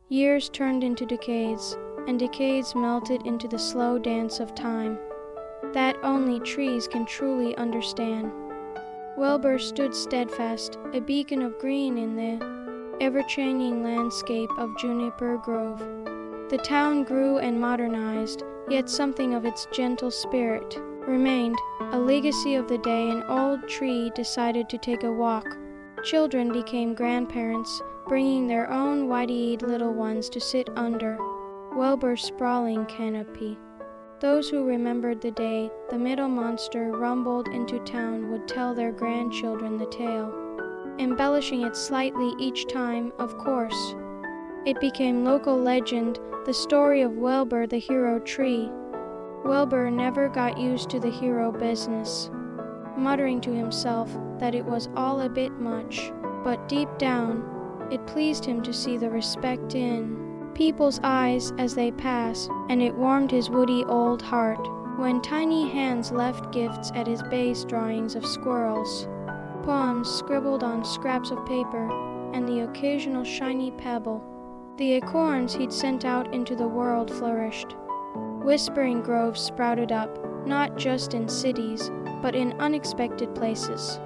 Years turned into decades, and decades melted into the slow dance of time that only trees can truly understand. Wilbur stood steadfast, a beacon of green in the ever-changing landscape of Juniper Grove. The town grew and modernized, yet something of its gentle spirit remained, a legacy of the day an old tree decided to take a walk. Children became grandparents, bringing their own white-eyed little ones to sit under Wilbur's sprawling canopy. Those who remembered the day the middle monster rumbled into town would tell their grandchildren the tale, embellishing it slightly each time, of course. It became local legend, the story of Wilbur the hero tree. Wilbur never got used to the hero business, muttering to himself that it was all a bit much, but deep down, it pleased him to see the respect in people's eyes as they pass, and it warmed his woody old heart when tiny hands left gifts at his base drawings of squirrels, poems scribbled on scraps of paper, and the occasional shiny pebble. The acorns he'd sent out into the world flourished. Whispering groves sprouted up, not just in cities, but in unexpected places.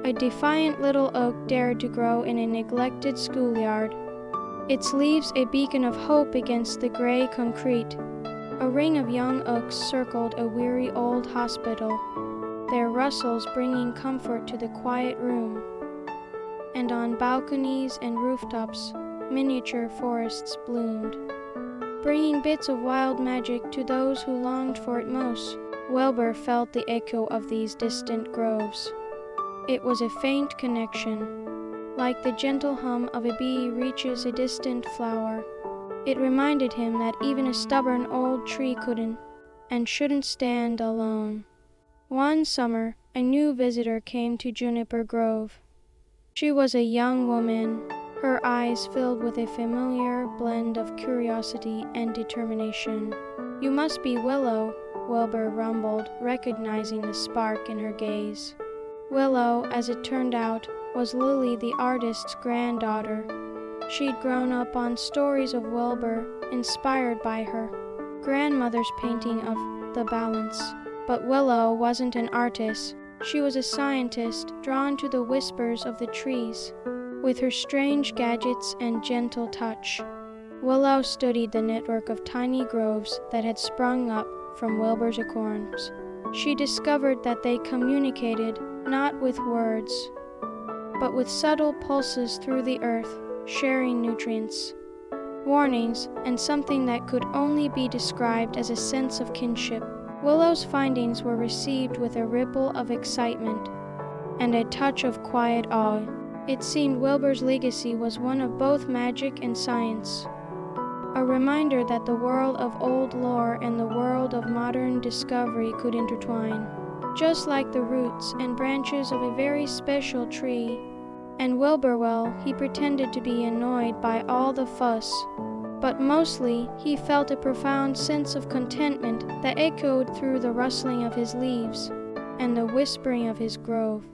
A defiant little oak dared to grow in a neglected schoolyard, its leaves a beacon of hope against the gray concrete. A ring of young oaks circled a weary old hospital, their rustles bringing comfort to the quiet room. And on balconies and rooftops, miniature forests bloomed, bringing bits of wild magic to those who longed for it most. Wilbur felt the echo of these distant groves. It was a faint connection, like the gentle hum of a bee reaches a distant flower. It reminded him that even a stubborn old tree couldn't and shouldn't stand alone. One summer, a new visitor came to Juniper Grove. She was a young woman, her eyes filled with a familiar blend of curiosity and determination. "You must be Willow," Wilbur rumbled, recognizing the spark in her gaze. Willow, as it turned out, was Lily the artist's granddaughter. She'd grown up on stories of Wilbur, inspired by her grandmother's painting of The Balance. But Willow wasn't an artist. She was a scientist, drawn to the whispers of the trees, with her strange gadgets and gentle touch. Willow studied the network of tiny groves that had sprung up from Wilbur's acorns. She discovered that they communicated not with words, but with subtle pulses through the earth, sharing nutrients, warnings, and something that could only be described as a sense of kinship. Willow's findings were received with a ripple of excitement and a touch of quiet awe. It seemed Wilbur's legacy was one of both magic and science, a reminder that the world of old lore and the world of modern discovery could intertwine, just like the roots and branches of a very special tree. And Wilbur, well, he pretended to be annoyed by all the fuss, but mostly he felt a profound sense of contentment that echoed through the rustling of his leaves and the whispering of his grove.